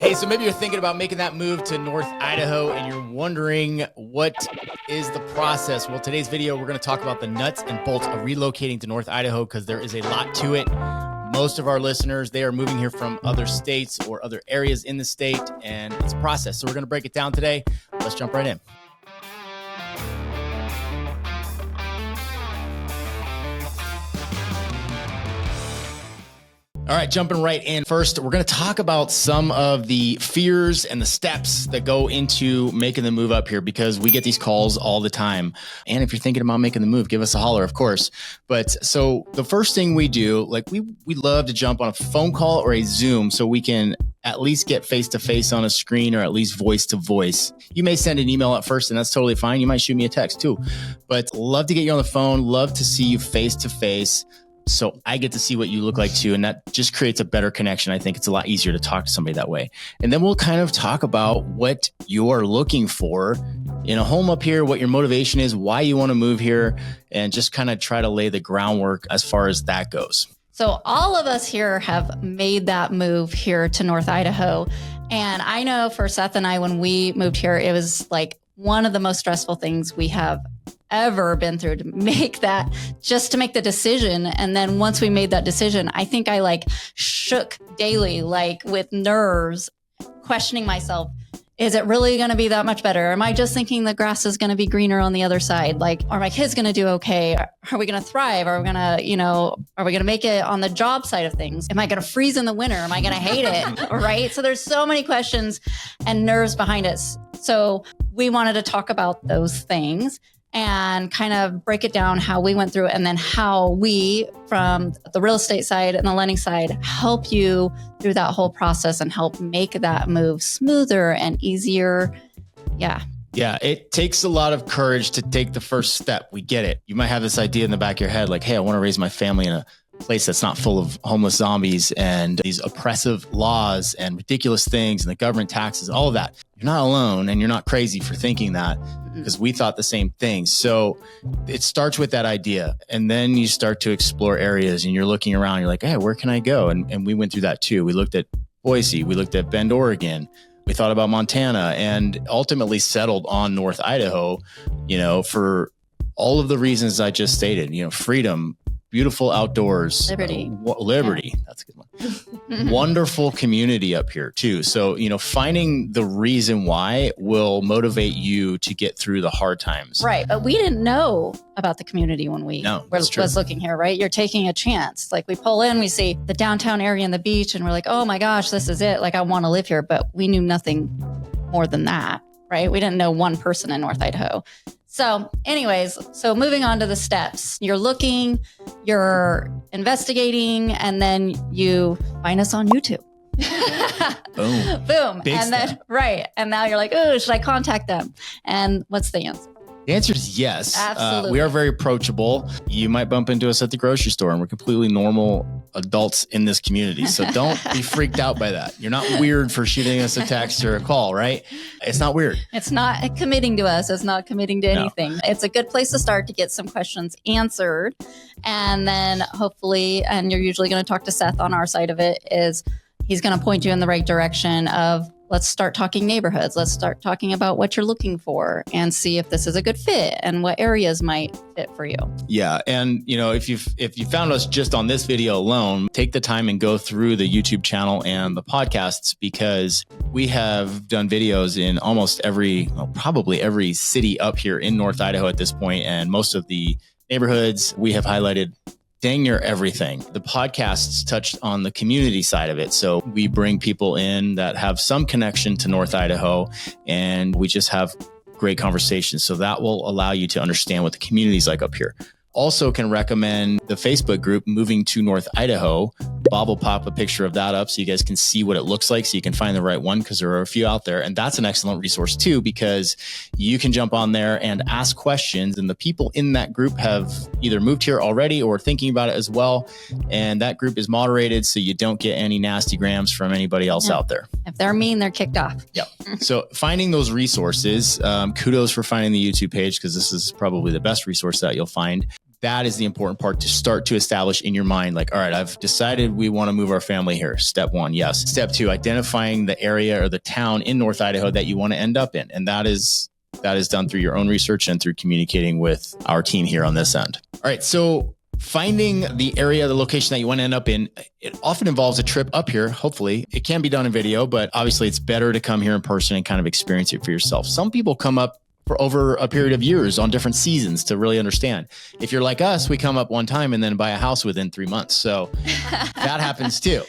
Hey, so maybe you're thinking about making that move to North Idaho and you're wondering what is the process. Well, today's video, we're going to talk about the nuts and bolts of relocating to North Idaho because there is a lot to it. Most of our listeners, they are moving here from other states or other areas in the state, and it's a process. So we're going to break it down today. Let's jump right in. All right, jumping right in. First, we're going to talk about some of the fears and the steps that go into making the move up here because we get these calls all the time. And if you're thinking about making the move, give us a holler, of course. But so the first thing we do, like we love to jump on a phone call or a Zoom so we can at least get face-to-face on a screen or at least voice-to-voice. You may send an email at first and that's totally fine. You might shoot me a text too. But love to get you on the phone, love to see you face-to-face. So I get to see what you look like too. And that just creates a better connection. I think it's a lot easier to talk to somebody that way. And then we'll kind of talk about what you're looking for in a home up here, what your motivation is, why you want to move here, and just kind of try to lay the groundwork as far as that goes. So all of us here have made that move here to North Idaho. And I know for Seth and I, when we moved here, it was like one of the most stressful things we have ever been through to make the decision. And then once we made that decision, I think I like shook daily, like with nerves, questioning myself. Is it really going to be that much better? Am I just thinking the grass is going to be greener on the other side? Like, are my kids going to do okay? Are we going to thrive? Are we going to make it on the job side of things? Am I going to freeze in the winter? Am I going to hate it? Right? So there's so many questions and nerves behind it. So we wanted to talk about those things and kind of break it down how we went through it and then how we, from the real estate side and the lending side, help you through that whole process and help make that move smoother and easier. Yeah. Yeah, it takes a lot of courage to take the first step. We get it. You might have this idea in the back of your head, like, hey, I want to raise my family in a place that's not full of homeless zombies and these oppressive laws and ridiculous things and the government taxes, all of that. You're not alone and you're not crazy for thinking that because we thought the same thing. So it starts with that idea and then you start to explore areas and you're looking around. You're like, hey, where can I go? And we went through that too. We looked at Boise. We looked at Bend, Oregon. We thought about Montana and ultimately settled on North Idaho, for all of the reasons I just stated, freedom, beautiful outdoors, liberty. Yeah. That's a good one. Wonderful community up here too. So, finding the reason why will motivate you to get through the hard times. Right. But we didn't know about the community when we was looking here, right? You're taking a chance. Like we pull in, we see the downtown area and the beach and we're like, oh my gosh, this is it. Like I want to live here, but we knew nothing more than that, right? We didn't know one person in North Idaho. So anyways, moving on to the steps, you're looking, you're investigating, and then you find us on YouTube. Boom. Big and step. then, right. And now you're like, oh, should I contact them? And what's the answer? The answer is yes. Absolutely. We are very approachable. You might bump into us at the grocery store and we're completely normal adults in this community. So don't be freaked out by that. You're not weird for shooting us a text or a call, right? It's not weird. It's not committing to us. It's not committing to anything. No. It's a good place to start to get some questions answered. And then hopefully, and you're usually going to talk to Seth on our side of it, is he's going to point you in the right direction of let's start talking neighborhoods. Let's start talking about what you're looking for and see if this is a good fit and what areas might fit for you. Yeah. And, if you found us just on this video alone, take the time and go through the YouTube channel and the podcasts because we have done videos in almost probably every city up here in North Idaho at this point. And most of the neighborhoods we have highlighted dang near everything. The podcasts touched on the community side of it. So we bring people in that have some connection to North Idaho and we just have great conversations. So that will allow you to understand what the community is like up here. Also can recommend the Facebook group Moving to North Idaho. Bob will pop a picture of that up so you guys can see what it looks like so you can find the right one because there are a few out there. And that's an excellent resource too because you can jump on there and ask questions and the people in that group have either moved here already or thinking about it as well. And that group is moderated so you don't get any nasty grams from anybody else out there. If they're mean, they're kicked off. Yep. So finding those resources, kudos for finding the YouTube page because this is probably the best resource that you'll find. that is the important part to start to establish in your mind. Like, all right, I've decided we want to move our family here. Step 1, yes. Step 2, identifying the area or the town in North Idaho that you want to end up in. And that is done through your own research and through communicating with our team here on this end. All right. So finding the area, the location that you want to end up in, it often involves a trip up here. Hopefully it can be done in video, but obviously it's better to come here in person and kind of experience it for yourself. Some people come up for over a period of years on different seasons to really understand. If you're like us, we come up one time and then buy a house within 3 months. So that happens too.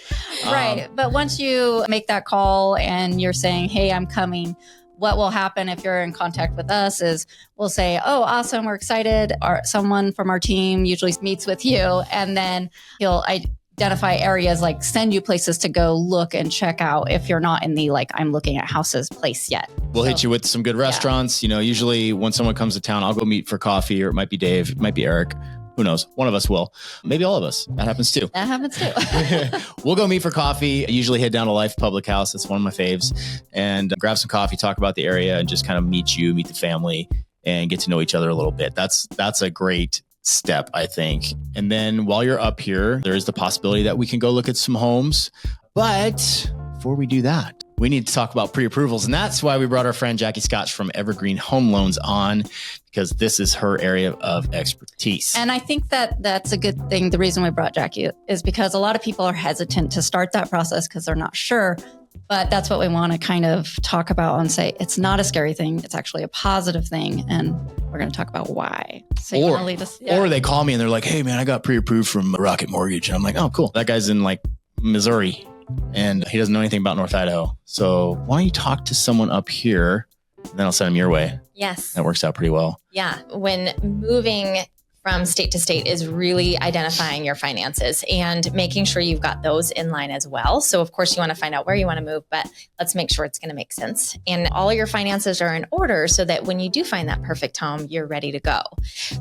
Right. But once you make that call and you're saying, hey, I'm coming, what will happen if you're in contact with us is we'll say, oh, awesome, we're excited. Someone from our team usually meets with you, and then he'll identify areas, like send you places to go look and check out if you're not in the, like, I'm looking at houses place yet. We'll hit you with some good restaurants. Yeah. Usually when someone comes to town, I'll go meet for coffee, or it might be Dave, it might be Eric. Who knows? One of us will. Maybe all of us. That happens too. We'll go meet for coffee. I usually head down to Life Public House. That's one of my faves. And grab some coffee, talk about the area, and just kind of meet the family and get to know each other a little bit. That's a great step, I think. And then while you're up here, there is the possibility that we can go look at some homes. But before we do that, we need to talk about pre-approvals. And that's why we brought our friend Jackie Scotch from Evergreen Home Loans on, because this is her area of expertise. And I think that that's a good thing. The reason we brought Jackie is because a lot of people are hesitant to start that process because they're not sure. But that's what we want to kind of talk about and say, it's not a scary thing. It's actually a positive thing. And we're going to talk about why. So you want to lead us? Yeah. Or they call me and they're like, hey man, I got pre-approved from Rocket Mortgage. And I'm like, oh, cool. That guy's in like Missouri and he doesn't know anything about North Idaho. So why don't you talk to someone up here? And then I'll send him your way. Yes. That works out pretty well. Yeah. When moving from state to state is really identifying your finances and making sure you've got those in line as well. So of course you want to find out where you want to move, but let's make sure it's going to make sense. And all your finances are in order so that when you do find that perfect home, you're ready to go.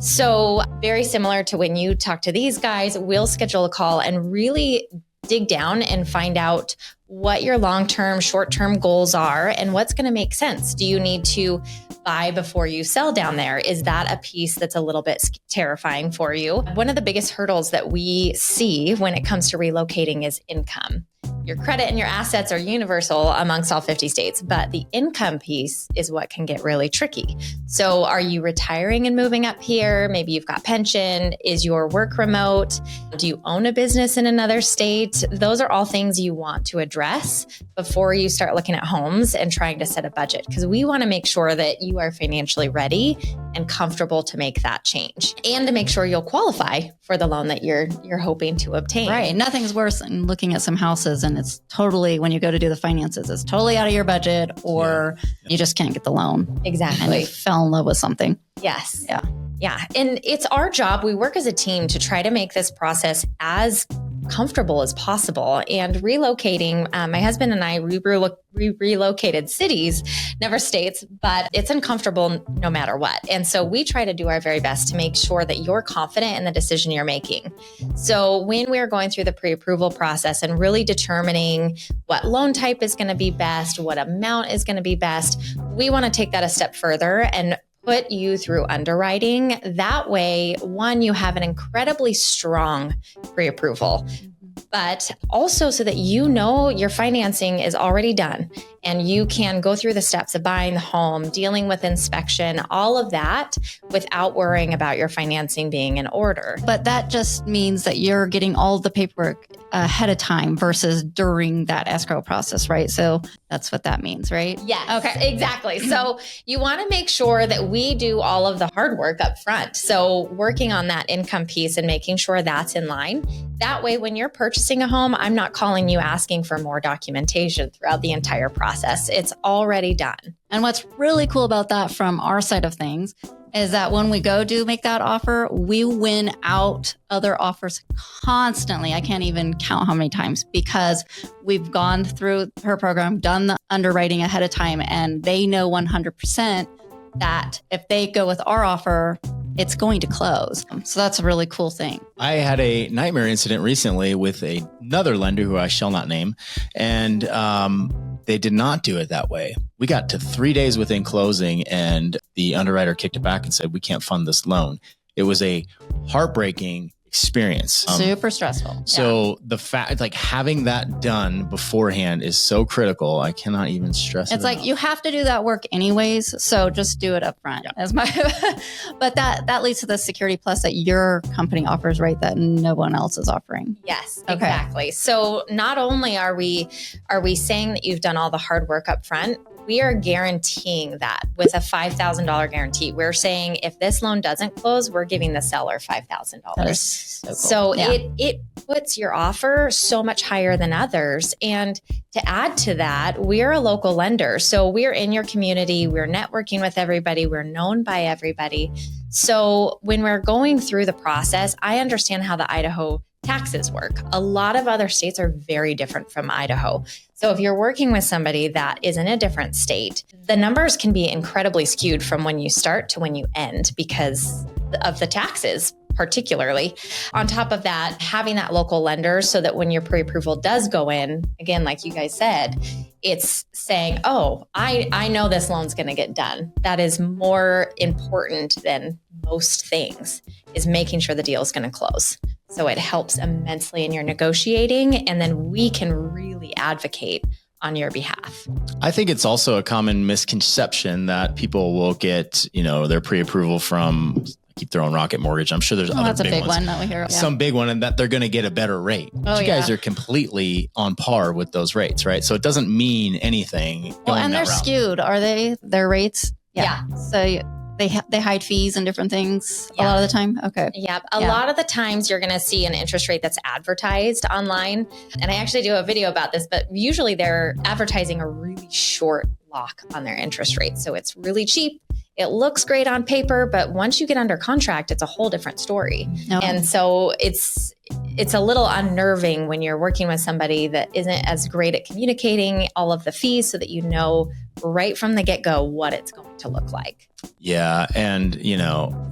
So very similar to when you talk to these guys, we'll schedule a call and really dig down and find out what your long-term, short-term goals are and what's going to make sense. Do you need to buy before you sell down there? Is that a piece that's a little bit terrifying for you? One of the biggest hurdles that we see when it comes to relocating is income. Your credit and your assets are universal amongst all 50 states, but the income piece is what can get really tricky. So are you retiring and moving up here? Maybe you've got pension. Is your work remote? Do you own a business in another state? Those are all things you want to address before you start looking at homes and trying to set a budget, because we want to make sure that you are financially ready and comfortable to make that change and to make sure you'll qualify for the loan that you're hoping to obtain. Right. Nothing's worse than looking at some houses and it's totally, when you go to do the finances, it's totally out of your budget, or you just can't get the loan. Exactly. And you fell in love with something. Yes. Yeah. Yeah. And it's our job. We work as a team to try to make this process as comfortable as possible. And relocating, my husband and I, we relocated cities, never states, but it's uncomfortable no matter what. And so we try to do our very best to make sure that you're confident in the decision you're making. So when we're going through the pre-approval process and really determining what loan type is going to be best, what amount is going to be best, we want to take that a step further and put you through underwriting. That way, one, you have an incredibly strong pre-approval, but also so that you know your financing is already done and you can go through the steps of buying the home, dealing with inspection, all of that without worrying about your financing being in order. But that just means that you're getting all the paperwork ahead of time versus during that escrow process, right? So that's what that means, right? Yes, okay, exactly. So you want to make sure that we do all of the hard work up front. So working on that income piece and making sure that's in line. That way, when you're purchasing a home, I'm not calling you asking for more documentation throughout the entire process. It's already done. And what's really cool about that from our side of things is that when we go do make that offer, we win out other offers constantly. I can't even count how many times, because we've gone through her program, done the underwriting ahead of time, and they know 100% that if they go with our offer, it's going to close. So that's a really cool thing. I had a nightmare incident recently with another lender who I shall not name, and they did not do it that way. We got to 3 days within closing and the underwriter kicked it back and said, we can't fund this loan. It was a heartbreaking experience. Super stressful. So the fact, like having that done beforehand is so critical. I cannot even stress it. It's like you have to do that work anyways, so just do it up front. As my, but that leads to the security plus that your company offers, right? That no one else is offering. Yes, Okay. exactly. So not only are we saying that you've done all the hard work up front, we are guaranteeing that with a $5,000 guarantee. We're saying if this loan doesn't close, we're giving the seller $5,000. That is so cool. So it puts your offer so much higher than others. And to add to that, we're a local lender. So we're in your community. We're networking with everybody. We're known by everybody. So when we're going through the process, I understand how the Idaho taxes work. A lot of other states are very different from Idaho. So if you're working with somebody that is in a different state, the numbers can be incredibly skewed from when you start to when you end because of the taxes, particularly. On top of that, having that local lender so that when your pre-approval does go in, again, like you guys said, it's saying, oh, I know this loan's going to get done. That is more important than most things, is making sure the deal is going to close. So it helps immensely in your negotiating, and then we can really advocate on your behalf. I think it's also a common misconception that people will get, their pre-approval from, I keep throwing Rocket Mortgage. I'm sure there's other that's a big ones. one that we hear. Some big one, and that they're going to get a better rate. You guys are completely on par with those rates, right? So it doesn't mean anything. Well, and they're skewed. Are they, their rates? Yeah. So they hide fees and different things a lot of the time. Okay. Yeah. A lot of the times you're going to see an interest rate that's advertised online. And I actually do a video about this, but usually they're advertising a really short lock on their interest rate. So it's really cheap. It looks great on paper, but once you get under contract, it's a whole different story. No. And so it's a little unnerving when you're working with somebody that isn't as great at communicating all of the fees so that you know right from the get-go what it's going to look like. Yeah. And,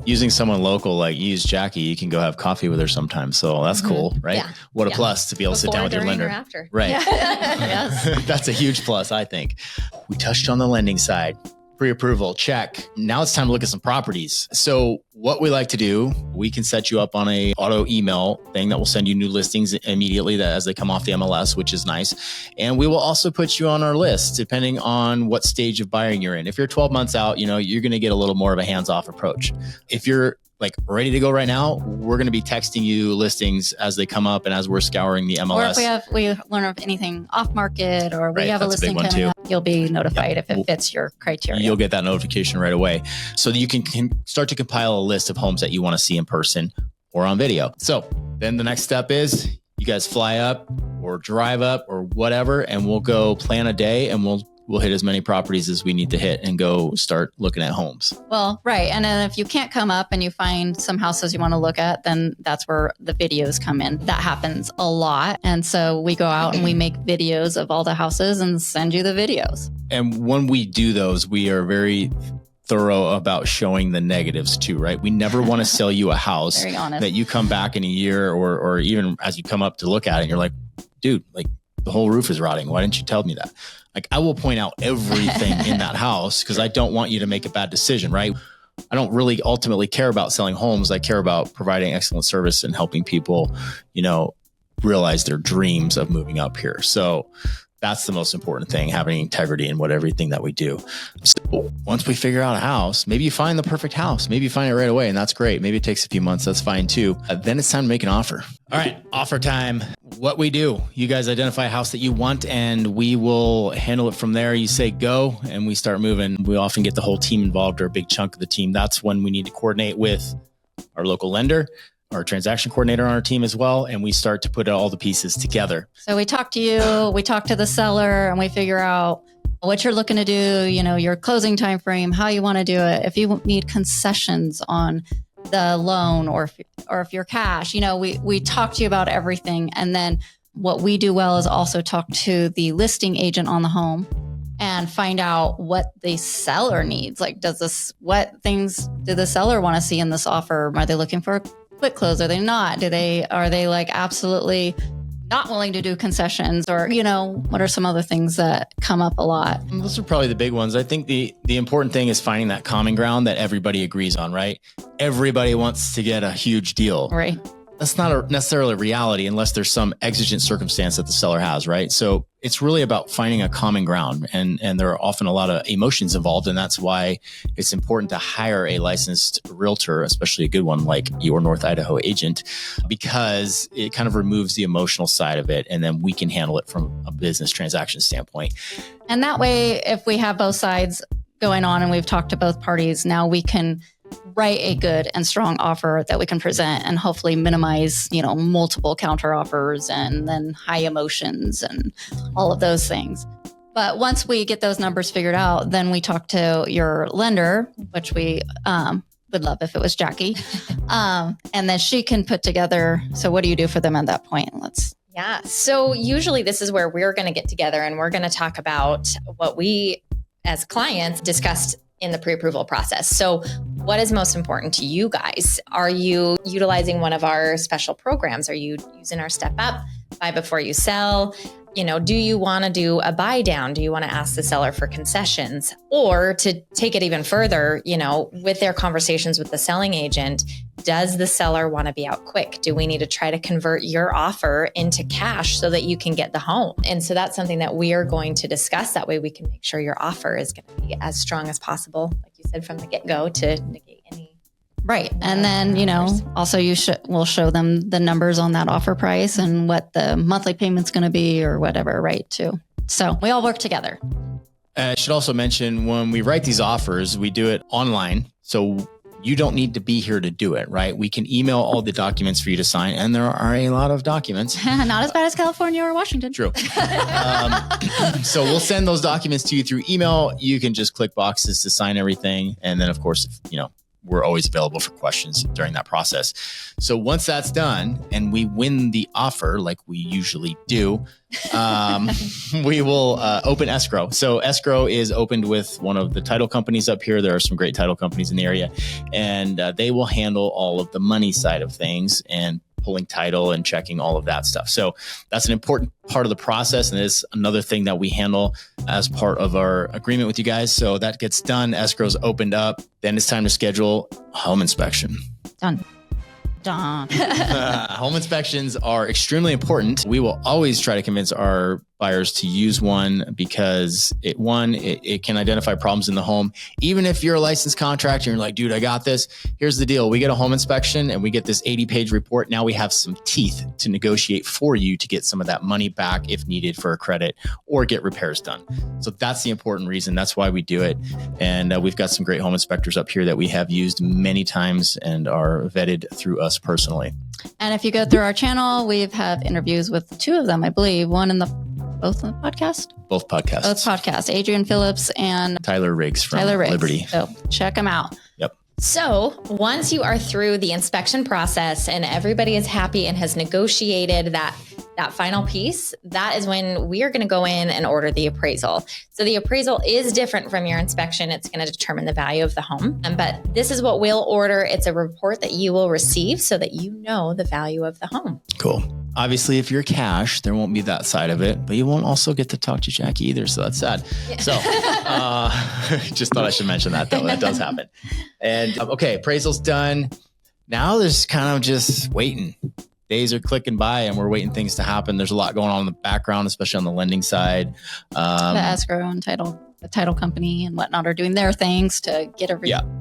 using someone local, like you use Jackie, you can go have coffee with her sometimes. So that's cool, right? Yeah. What a plus to be able to sit down with your lender. After. Right. Yes. That's a huge plus, I think. We touched on the lending side. Pre-approval, check. Now it's time to look at some properties. So what we like to do, we can set you up on a auto email thing that will send you new listings immediately as they come off the MLS, which is nice. And we will also put you on our list depending on what stage of buying you're in. If you're 12 months out, you're going to get a little more of a hands-off approach. If you're ready to go right now, we're going to be texting you listings as they come up and as we're scouring the MLS. Or if we learn of anything off market or we have a listing coming up, you'll be notified if it fits your criteria. You'll get that notification right away so that you can start to compile a list of homes that you want to see in person or on video. So then the next step is you guys fly up or drive up or whatever, and we'll go plan a day and we'll hit as many properties as we need to hit and go start looking at homes. Well, right. And then if you can't come up and you find some houses you want to look at, then that's where the videos come in. That happens a lot. And so we go out and we make videos of all the houses and send you the videos. And when we do those, we are very thorough about showing the negatives too, right? We never want to sell you a house that you come back in a year or even as you come up to look at it and you're like, dude, the whole roof is rotting. Why didn't you tell me that? I will point out everything in that house because I don't want you to make a bad decision, right? I don't really ultimately care about selling homes. I care about providing excellent service and helping people, realize their dreams of moving up here. So that's the most important thing, having integrity in everything that we do. So once we figure out a house, maybe you find the perfect house. Maybe you find it right away, and that's great. Maybe it takes a few months. That's fine too. Then it's time to make an offer. All right, offer time. What we do, you guys identify a house that you want, and we will handle it from there. You say go, and we start moving. We often get the whole team involved or a big chunk of the team. That's when we need to coordinate with our local lender, our transaction coordinator on our team as well, and we start to put all the pieces together. So we talk to you, we talk to the seller, and we figure out what you're looking to do, your closing time frame, how you want to do it. If you need concessions on the loan or if you're cash, we talk to you about everything. And then what we do well is also talk to the listing agent on the home and find out what the seller needs. What things do the seller want to see in this offer? Are they looking for a quick close? Are they not? Are they absolutely not willing to do concessions, or, what are some other things that come up a lot? Those are probably the big ones. I think the important thing is finding that common ground that everybody agrees on, right? Everybody wants to get a huge deal. Right. That's not necessarily a reality unless there's some exigent circumstance that the seller has, right? So it's really about finding a common ground, and there are often a lot of emotions involved. And that's why it's important to hire a licensed realtor, especially a good one like your North Idaho agent, because it kind of removes the emotional side of it. And then we can handle it from a business transaction standpoint. And that way, if we have both sides going on and we've talked to both parties, now we can write a good and strong offer that we can present and hopefully minimize, multiple counter offers and then high emotions and all of those things. But once we get those numbers figured out, then we talk to your lender, which we would love if it was Jackie. And then she can put together. So what do you do for them at that point? Yeah. So usually this is where we're going to get together and we're going to talk about what we as clients discussed in the pre-approval process. So what is most important to you guys? Are you utilizing one of our special programs? Are you using our step up, buy before you sell? Do you want to do a buy down? Do you want to ask the seller for concessions? Or to take it even further, with their conversations with the selling agent, does the seller want to be out quick? Do we need to try to convert your offer into cash so that you can get the home? And so that's something that we are going to discuss. That way we can make sure your offer is going to be as strong as possible, like you said, from the get-go to negate any. Right. And then, also we'll show them the numbers on that offer price and what the monthly payment's going to be or whatever, right, too. So we all work together. I should also mention when we write these offers, we do it online. So you don't need to be here to do it, right? We can email all the documents for you to sign, and there are a lot of documents. Not as bad as California or Washington. True. So we'll send those documents to you through email. You can just click boxes to sign everything. And then, of course, we're always available for questions during that process. So once that's done and we win the offer, like we usually do, we will open escrow. So escrow is opened with one of the title companies up here. There are some great title companies in the area, and they will handle all of the money side of things and pulling title and checking all of that stuff. So that's an important part of the process. And it's another thing that we handle as part of our agreement with you guys. So that gets done. Escrow's opened up. Then it's time to schedule a home inspection. Done. Home inspections are extremely important. We will always try to convince our buyers to use one because it can identify problems in the home. Even if you're a licensed contractor and you're like, dude, I got this. Here's the deal. We get a home inspection and we get this 80-page report. Now we have some teeth to negotiate for you to get some of that money back if needed for a credit or get repairs done. So that's the important reason. That's why we do it. And we've got some great home inspectors up here that we have used many times and are vetted through us personally. And if you go through our channel, we have interviews with two of them, I believe. Both in the podcast? Both podcasts. Both podcasts. Adrian Phillips and Tyler Riggs from Liberty. So check them out. Yep. So once you are through the inspection process and everybody is happy and has negotiated that final piece, that is when we are going to go in and order the appraisal. So the appraisal is different from your inspection. It's going to determine the value of the home. But this is what we'll order. It's a report that you will receive so that you know the value of the home. Cool. Obviously, if you're cash, there won't be that side of it, but you won't also get to talk to Jackie either. So that's sad. Yeah. So just thought I should mention that, though. That does happen. And okay, appraisal's done. Now there's kind of just waiting. Days are clicking by and we're waiting things to happen. There's a lot going on in the background, especially on the lending side. The escrow and the title company and whatnot are doing their things to get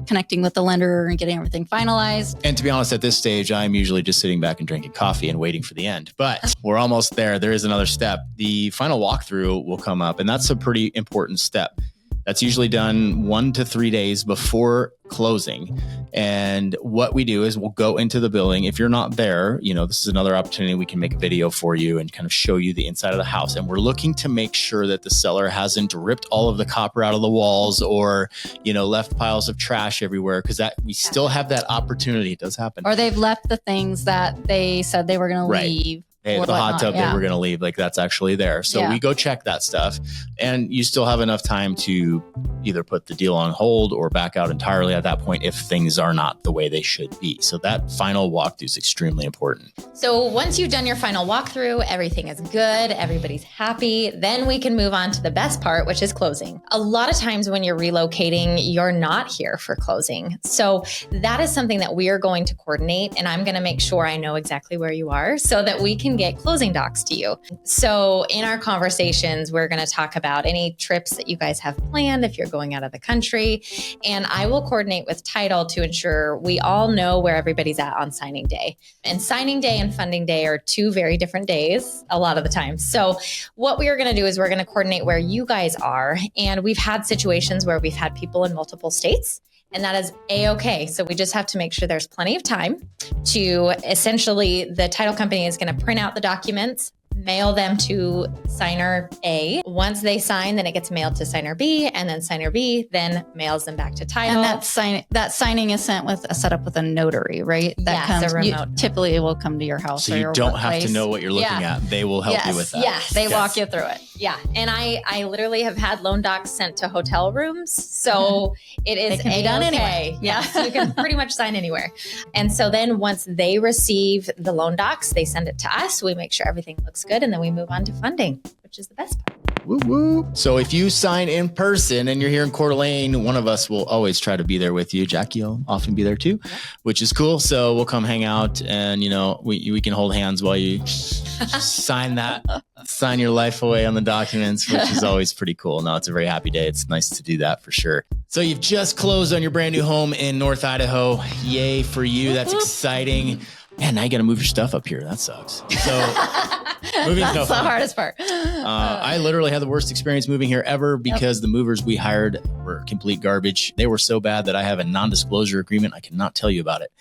connecting with the lender and getting everything finalized. And to be honest, at this stage, I'm usually just sitting back and drinking coffee and waiting for the end. But we're almost there. There is another step. The final walkthrough will come up, and that's a pretty important step. That's usually done 1 to 3 days before closing. And what we do is we'll go into the building. If you're not there, this is another opportunity. We can make a video for you and kind of show you the inside of the house. And we're looking to make sure that the seller hasn't ripped all of the copper out of the walls or, left piles of trash everywhere, because we still have that opportunity. It does happen. Or they've left the things that they said they were going to leave. hey, the hot tub that we're going to leave, like that's actually there. So we go check that stuff, and you still have enough time to either put the deal on hold or back out entirely at that point if things are not the way they should be. So that final walkthrough is extremely important. So once you've done your final walkthrough, everything is good, everybody's happy, then we can move on to the best part, which is closing. A lot of times when you're relocating, you're not here for closing. So that is something that we are going to coordinate, and I'm going to make sure I know exactly where you are so that we can get closing docs to you. So in our conversations, we're going to talk about any trips that you guys have planned if you're going out of the country, and I will coordinate with title to ensure we all know where everybody's at on signing day. And signing day and funding day are two very different days a lot of the time. So what we are going to do is we're going to coordinate where you guys are, and we've had situations where we've had people in multiple states, and that is A-okay. So we just have to make sure there's plenty of time to essentially, the title company is going to print out the documents, mail them to signer A. Once they sign, then it gets mailed to signer B, and then signer B then mails them back to title. And that signing is set up with a notary, right? That yes, a remote. Typically it will come to your house. So or you your don't workplace. have to know what you're looking at. They will help you with that. Yes. They walk you through it. Yeah. And I literally have had loan docs sent to hotel rooms. So it is can be done anywhere. Yeah. So you can pretty much sign anywhere. And so then once they receive the loan docs, they send it to us. We make sure everything looks good. And then we move on to funding, which is the best part. Woo woo. So if you sign in person and you're here in Coeur d'Alene, one of us will always try to be there with you. Jackie will often be there too, which is cool. So we'll come hang out, and we can hold hands while you sign your life away on the documents, which is always pretty cool. No, it's a very happy day. It's nice to do that for sure. So you've just closed on your brand new home in North Idaho. Yay for you. That's exciting. Man, now you got to move your stuff up here. That sucks. So moving's no fun. That's the hardest part. I literally had the worst experience moving here ever because the movers we hired were complete garbage. They were so bad that I have a non-disclosure agreement. I cannot tell you about it.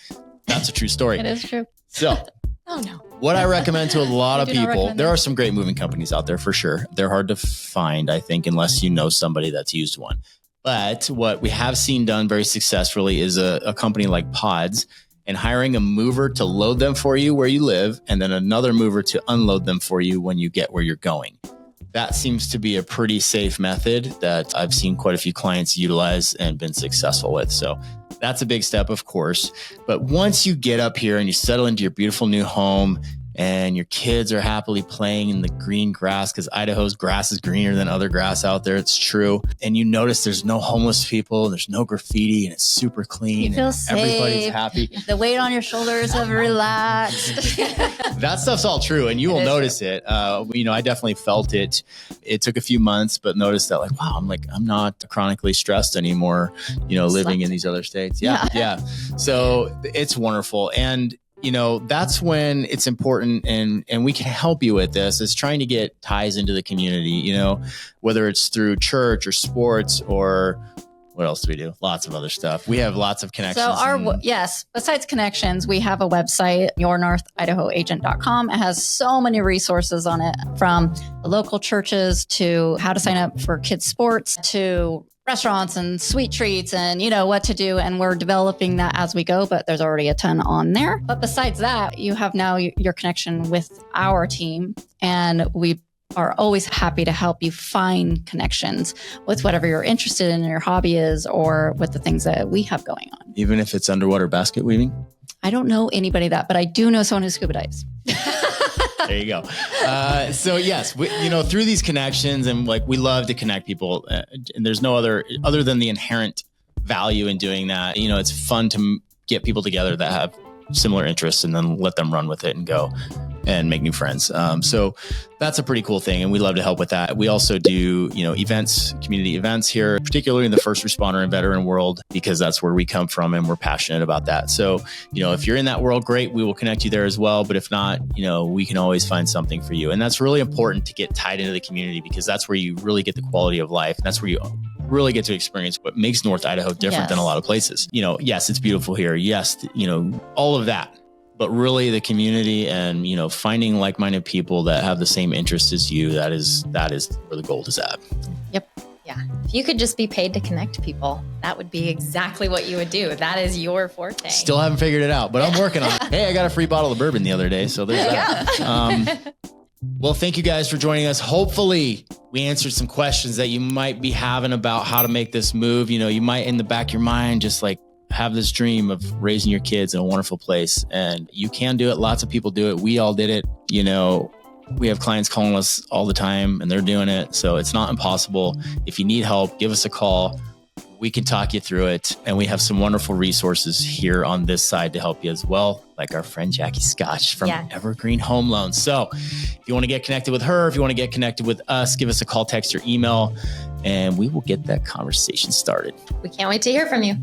That's a true story. It is true. So Oh, no. what I recommend to a lot of people, there that. are some great moving companies out there for sure. They're hard to find, I think, unless you know somebody that's used one. But what we have seen done very successfully is a company like Pods, and hiring a mover to load them for you where you live, and then another mover to unload them for you when you get where you're going. That seems to be a pretty safe method that I've seen quite a few clients utilize and been successful with. So that's a big step, of course. But once you get up here and you settle into your beautiful new home, and your kids are happily playing in the green grass, because Idaho's grass is greener than other grass out there. It's true. And you notice there's no homeless people, there's no graffiti, and it's super clean. You feel and safe. Everybody's happy. The weight on your shoulders have relaxed. That stuff's all true, and you will notice it. I definitely felt it. It took a few months, but noticed that I'm not chronically stressed anymore, living in these other states. Yeah. So it's wonderful. And that's when it's important, and we can help you with this, is trying to get ties into the community, whether it's through church or sports or what else do we do? Lots of other stuff. We have lots of connections. So besides connections, we have a website, yournorthidahoagent.com. It has so many resources on it, from the local churches to how to sign up for kids' sports to restaurants and sweet treats and what to do. And we're developing that as we go, but there's already a ton on there. But besides that, you have now your connection with our team, and we are always happy to help you find connections with whatever you're interested in, your hobby is, or with the things that we have going on. Even if it's underwater basket weaving? I don't know anybody but I do know someone who scuba dives. There you go. So yes, through these connections, and we love to connect people, and there's no other than the inherent value in doing that. It's fun to get people together that have similar interests and then let them run with it and go and make new friends. So that's a pretty cool thing. And we love to help with that. We also do, events, community events here, particularly in the first responder and veteran world, because that's where we come from and we're passionate about that. So, if you're in that world, great, we will connect you there as well. But if not, we can always find something for you. And that's really important to get tied into the community, because that's where you really get the quality of life. That's where you really get to experience what makes North Idaho different than a lot of places. Yes, it's beautiful here. Yes, all of that. But really the community and, finding like-minded people that have the same interests as you, that is where the gold is at. Yep. Yeah. Yeah. If you could just be paid to connect people, that would be exactly what you would do. That is your forte. Still haven't figured it out, but I'm working on it. Hey, I got a free bottle of bourbon the other day. So there's that. Well, thank you guys for joining us. Hopefully we answered some questions that you might be having about how to make this move. You know, you might in the back of your mind, just like have this dream of raising your kids in a wonderful place, and you can do it. Lots of people do it. We all did it. You know, we have clients calling us all the time and they're doing it. So it's not impossible. If you need help, give us a call. We can talk you through it. And we have some wonderful resources here on this side to help you as well, like our friend Jackie Scotch from Evergreen Home Loans. So if you want to get connected with her, if you want to get connected with us, give us a call, text, or email, and we will get that conversation started. We can't wait to hear from you.